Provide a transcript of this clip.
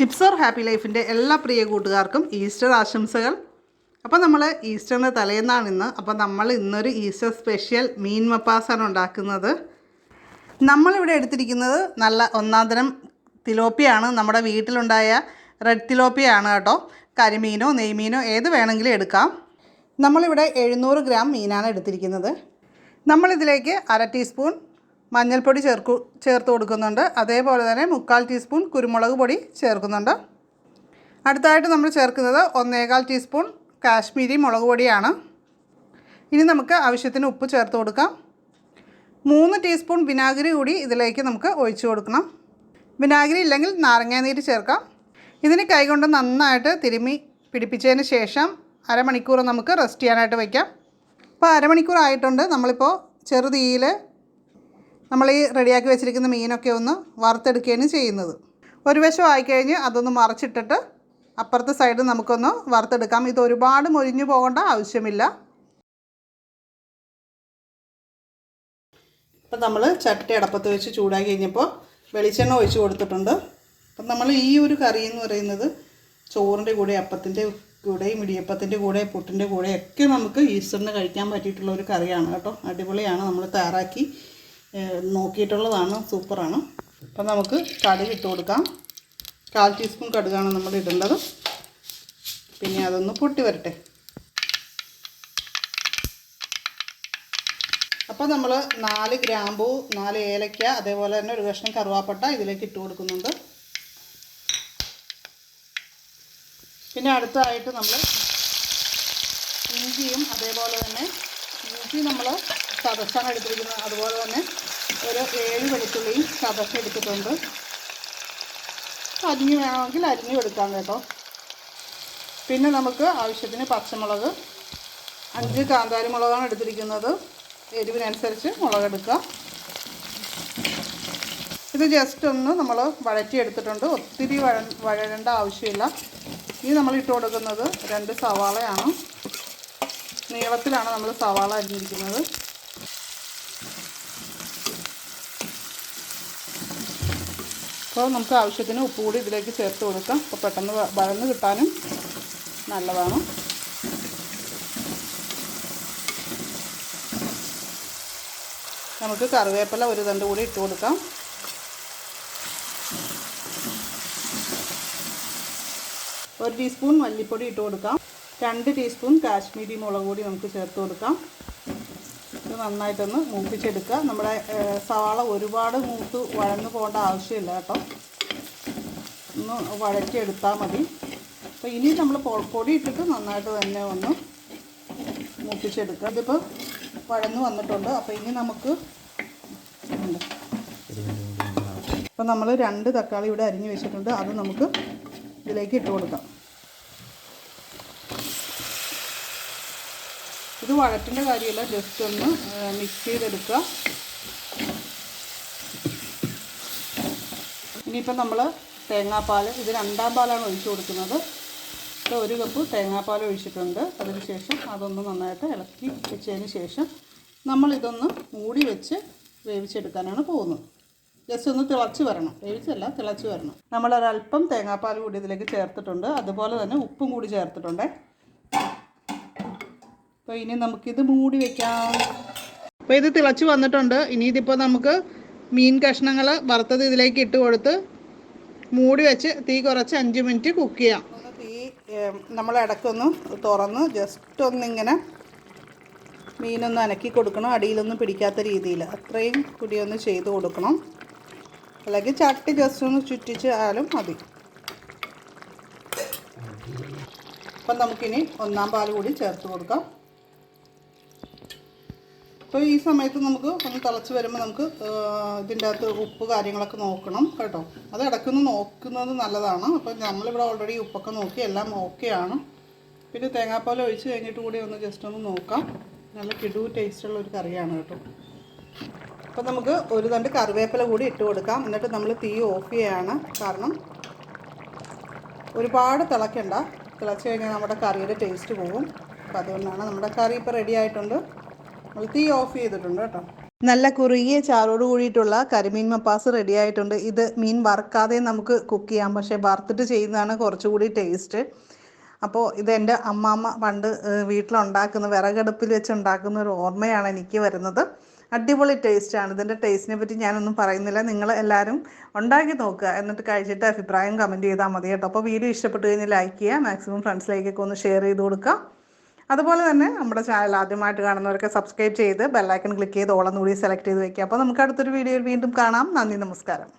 Tips or happy ലൈഫിൻ്റെ എല്ലാ പ്രിയ കൂട്ടുകാർക്കും ഈസ്റ്റർ ആശംസകൾ. അപ്പോൾ നമ്മൾ ഈസ്റ്ററിൻ്റെ തലേന്നാണ് ഇന്ന്. അപ്പോൾ നമ്മൾ ഇന്നൊരു ഈസ്റ്റർ സ്പെഷ്യൽ മീൻ മപ്പാസാണ് ഉണ്ടാക്കുന്നത്. നമ്മളിവിടെ എടുത്തിരിക്കുന്നത് നല്ല ഒന്നാം തരം തിലോപ്പിയാണ്. നമ്മുടെ വീട്ടിലുണ്ടായ റെഡ് തിലോപ്പിയാണ് കേട്ടോ. കരിമീനോ നെയ്മീനോ ഏത് വേണമെങ്കിലും എടുക്കാം. നമ്മളിവിടെ 700 ഗ്രാം മീനാണ് എടുത്തിരിക്കുന്നത്. നമ്മളിതിലേക്ക് 1/2 ടീസ്പൂൺ മഞ്ഞൾപ്പൊടി ചേർത്ത് കൊടുക്കുന്നുണ്ട്. അതേപോലെ തന്നെ 1/4 ടീസ്പൂൺ കുരുമുളക് പൊടി ചേർക്കുന്നുണ്ട്. അടുത്തായിട്ട് നമ്മൾ ചേർക്കുന്നത് 1/4 ടീസ്പൂൺ കാശ്മീരി മുളക് പൊടിയാണ്. ഇനി നമുക്ക് ആവശ്യത്തിന് ഉപ്പ് ചേർത്ത് കൊടുക്കാം. 3 ടീസ്പൂൺ വിനാഗിരി കൂടി ഇതിലേക്ക് നമുക്ക് ഒഴിച്ചു കൊടുക്കണം. വിനാഗിരി ഇല്ലെങ്കിൽ നാരങ്ങാനീര് ചേർക്കാം. ഇതിന് കൈകൊണ്ട് നന്നായിട്ട് തിരുമ്മി പിടിപ്പിച്ചതിന് ശേഷം അരമണിക്കൂർ നമുക്ക് റെസ്റ്റ് ചെയ്യാനായിട്ട് വയ്ക്കാം. അപ്പോൾ അരമണിക്കൂർ ആയിട്ടുണ്ട്. നമ്മളിപ്പോൾ ചെറുതീയിൽ നമ്മൾ ഈ റെഡിയാക്കി വെച്ചിരിക്കുന്ന മീനൊക്കെ ഒന്ന് വറുത്തെടുക്കുകയാണ് ചെയ്യുന്നത്. ഒരു വശം ആയിക്കഴിഞ്ഞ് അതൊന്ന് മറച്ചിട്ടിട്ട് അപ്പുറത്തെ സൈഡ് നമുക്കൊന്ന് വറുത്തെടുക്കാം. ഇത് ഒരുപാട് മൊരിഞ്ഞു പോകേണ്ട ആവശ്യമില്ല. ഇപ്പം നമ്മൾ ചട്ടി അടപ്പത്ത് വെച്ച് ചൂടാക്കി കഴിഞ്ഞപ്പോൾ വെളിച്ചെണ്ണ ഒഴിച്ച് കൊടുത്തിട്ടുണ്ട്. അപ്പം നമ്മൾ ഈ ഒരു കറി എന്ന് പറയുന്നത് ചോറിൻ്റെ കൂടെ, അപ്പത്തിൻ്റെ കൂടെയും, ഇടിയപ്പത്തിൻ്റെ കൂടെ, പുട്ടിൻ്റെ കൂടെ ഒക്കെ നമുക്ക് ഈസ്റ്ററിന് കഴിക്കാൻ പറ്റിയിട്ടുള്ള ഒരു കറിയാണ് കേട്ടോ. അടിപൊളിയാണ്. നമ്മൾ തയ്യാറാക്കി നോക്കിയിട്ടുള്ളതാണ്. സൂപ്പറാണ്. അപ്പം നമുക്ക് കടുക് ഇട്ട് കൊടുക്കാം. 1/4 ടീസ്പൂൺ കടുകാണ് നമ്മൾ ഇടേണ്ടത്. പിന്നെ അതൊന്ന് പൊട്ടി വരട്ടെ. അപ്പോൾ നമ്മൾ 4 ഗ്രാമ്പൂ, 4 ഏലക്ക, അതേപോലെ തന്നെ ഒരു കഷ്ണം കറുവാപ്പട്ട ഇതിലേക്ക് ഇട്ട് കൊടുക്കുന്നുണ്ട്. പിന്നെ അടുത്തതായിട്ട് നമ്മൾ ഇഞ്ചിയും, അതേപോലെ തന്നെ ഇഞ്ചി നമ്മൾ ചതച്ചാണ് എടുത്തിരിക്കുന്നത്. അതുപോലെ തന്നെ ഒരു 7 വെളുത്തുള്ളിയും ചതച്ചെടുത്തിട്ടുണ്ട്. അരിഞ്ഞ് വേണമെങ്കിൽ അരിഞ്ഞ് എടുക്കാം കേട്ടോ. പിന്നെ നമുക്ക് ആവശ്യത്തിന് പച്ചമുളക്, 5 കാന്താരി മുളകാണ് എടുത്തിരിക്കുന്നത്. എരിവിനനുസരിച്ച് മുളകെടുക്കുക. ഇത് ജസ്റ്റ് ഒന്ന് നമ്മൾ വഴറ്റിയെടുത്തിട്ടുണ്ട്. ഒത്തിരി വഴരേണ്ട ആവശ്യമില്ല. ഇനി നമ്മൾ ഇട്ട് കൊടുക്കുന്നത് 2 സവാളയാണ്. നീളത്തിലാണ് നമ്മൾ സവാള അരിഞ്ഞിരിക്കുന്നത്. അപ്പോൾ നമുക്ക് ആവശ്യത്തിന് ഉപ്പ് കൂടി ഇതിലേക്ക് ചേർത്ത് കൊടുക്കാം. അപ്പോൾ പെട്ടെന്ന് വഴന്ന് കിട്ടാനും നല്ലതാണ്. നമുക്ക് കറിവേപ്പില ഒരു തണ്ട് കൂടി ഇട്ട് കൊടുക്കാം. ഒരു ടീസ്പൂൺ മല്ലിപ്പൊടി ഇട്ട് കൊടുക്കാം. 2 ടീസ്പൂൺ കാശ്മീരി മുളക് പൊടി നമുക്ക് ചേർത്ത് കൊടുക്കാം. ഇത് നന്നായിട്ടൊന്ന് മൂപ്പിച്ചെടുക്കുക. നമ്മുടെ സവാള ഒരുപാട് മൂത്ത് വഴന്ന് പോകേണ്ട ആവശ്യമില്ല കേട്ടോ. ഒന്ന് വഴറ്റിയെടുത്താൽ മതി. അപ്പോൾ ഇനി നമ്മൾ പൊടി ഇട്ടിട്ട് നന്നായിട്ട് തന്നെ ഒന്ന് മൂപ്പിച്ചെടുക്കുക. ഇതിപ്പോൾ വഴന്ന് വന്നിട്ടുണ്ട്. അപ്പോൾ ഇനി നമുക്ക് അപ്പോൾ നമ്മൾ 2 തക്കാളി ഇവിടെ അരിഞ്ഞ് വെച്ചിട്ടുണ്ട്. അത് നമുക്ക് ഇതിലേക്ക് ഇട്ട് കൊടുക്കാം. ഇത് വഴറ്റിൻ്റെ കാര്യമല്ല, ജസ്റ്റ് ഒന്ന് മിക്സ് ചെയ്തെടുക്കുക. ഇനിയിപ്പം നമ്മൾ തേങ്ങാപ്പാൽ, ഇത് 2ാം പാലാണ് ഒഴിച്ചു കൊടുക്കുന്നത്. ഇപ്പോൾ 1 കപ്പ് തേങ്ങാപ്പാൽ ഒഴിച്ചിട്ടുണ്ട്. അതിനുശേഷം അതൊന്ന് നന്നായിട്ട് ഇളക്കി വെച്ചതിന് ശേഷം നമ്മളിതൊന്ന് മൂടി വെച്ച് വേവിച്ചെടുക്കാനാണ് പോകുന്നത്. ജസ്റ്റ് ഒന്ന് തിളച്ച് വരണം. വേവിച്ചല്ല, തിളച്ച് വരണം. നമ്മളൊരല്പം തേങ്ങാപ്പാൽ കൂടി ഇതിലേക്ക് ചേർത്തിട്ടുണ്ട്. അതുപോലെ തന്നെ ഉപ്പും കൂടി ചേർത്തിട്ടുണ്ട്. അപ്പോൾ ഇനി നമുക്കിത് മൂടി വയ്ക്കാം. അപ്പോൾ ഇത് തിളച്ച് വന്നിട്ടുണ്ട്. ഇനി ഇതിപ്പോൾ നമുക്ക് മീൻ കഷ്ണങ്ങൾ വറുത്തത് ഇതിലേക്ക് ഇട്ട് കൊടുത്ത് മൂടി വെച്ച് തീ കുറച്ച് 5 മിനിറ്റ് കുക്ക് ചെയ്യാം. തീ നമ്മൾ ഇടയ്ക്കൊന്ന് തുറന്ന് ജസ്റ്റ് ഒന്നിങ്ങനെ മീനൊന്ന് അനക്കി കൊടുക്കണം. അടിയിലൊന്നും പിടിക്കാത്ത രീതിയിൽ അത്രയും കൂടിയൊന്ന് ചെയ്ത് കൊടുക്കണം. അല്ലെങ്കിൽ ചട്ടി ജസ്റ്റ് ഒന്ന് ചുറ്റിച്ചാലും മതി. അപ്പം നമുക്കിനി 1ാം പാൽ കൂടി ചേർത്ത് കൊടുക്കാം. അപ്പോൾ ഈ സമയത്ത് നമുക്ക് ഒന്ന് തിളച്ച് വരുമ്പോൾ നമുക്ക് ഇതിൻ്റെ അകത്ത് ഉപ്പ് കാര്യങ്ങളൊക്കെ നോക്കണം കേട്ടോ. അത് ഇടയ്ക്കൊന്ന് നോക്കുന്നത് നല്ലതാണ്. അപ്പോൾ നമ്മളിവിടെ ഓൾറെഡി ഉപ്പൊക്കെ നോക്കി എല്ലാം ഓക്കെയാണ്. പിന്നെ തേങ്ങാപ്പാൽ ഒഴിച്ച് കഴിഞ്ഞിട്ട് കൂടി ഒന്ന് ജസ്റ്റ് ഒന്ന് നോക്കാം. നല്ല കിടു ടേസ്റ്റുള്ള ഒരു കറിയാണ് കേട്ടോ. അപ്പോൾ നമുക്ക് ഒരു തണ്ട് കറിവേപ്പില കൂടി ഇട്ട് കൊടുക്കാം. എന്നിട്ട് നമ്മൾ തീ ഓഫ് ചെയ്യുകയാണ്. കാരണം ഒരുപാട് തിളയ്ക്കണ്ട. തിളച്ച് കഴിഞ്ഞാൽ നമ്മുടെ കറിയുടെ ടേസ്റ്റ് പോകും. അപ്പോൾ അതുകൊണ്ടാണ്. നമ്മുടെ കറി ഇപ്പോൾ റെഡി ആയിട്ടുണ്ട്. നമ്മൾ തീ ഓഫ് ചെയ്തിട്ടുണ്ട് കേട്ടോ. നല്ല കുറുകിയ ചാറോട് കൂടിയിട്ടുള്ള കരിമീൻ മപ്പാസ് റെഡി ആയിട്ടുണ്ട്. ഇത് മീൻ വറുക്കാതെ നമുക്ക് കുക്ക് ചെയ്യാം, പക്ഷേ വറുത്തിട്ട് ചെയ്യുന്നതാണ് കുറച്ചുകൂടി ടേസ്റ്റ്. അപ്പോൾ ഇതെൻ്റെ അമ്മാമ്മ പണ്ട് വീട്ടിലുണ്ടാക്കുന്ന വിറകടുപ്പിൽ വെച്ച് ഉണ്ടാക്കുന്ന ഒരു ഓർമ്മയാണ് എനിക്ക് വരുന്നത്. അടിപൊളി ടേസ്റ്റാണ്. ഇതിൻ്റെ ടേസ്റ്റിനെ പറ്റി ഞാനൊന്നും പറയുന്നില്ല. നിങ്ങൾ എല്ലാവരും ഉണ്ടാക്കി നോക്കുക, എന്നിട്ട് കഴിച്ചിട്ട് അഭിപ്രായം കമൻറ്റ് ചെയ്താൽ മതി കേട്ടോ. അപ്പോൾ വീഡിയോ ഇഷ്ടപ്പെട്ട് കഴിഞ്ഞാൽ ലൈക്ക് ചെയ്യുക, മാക്സിമം ഫ്രണ്ട്സിലേക്കൊക്കെ ഒന്ന് ഷെയർ ചെയ്ത് കൊടുക്കുക. അതുപോലെ തന്നെ നമ്മുടെ ചാനൽ ആദ്യമായിട്ട് കാണുന്നവരൊക്കെ സബ്സ്ക്രൈബ് ചെയ്ത് ബെല്ലൈക്കൺ ക്ലിക്ക് ചെയ്ത് ഓളെന്നുകൂടി സെലക്ട് ചെയ്ത് വയ്ക്കുക. അപ്പോൾ നമുക്ക് അടുത്തൊരു വീഡിയോയിൽ വീണ്ടും കാണാം. നന്ദി, നമസ്കാരം.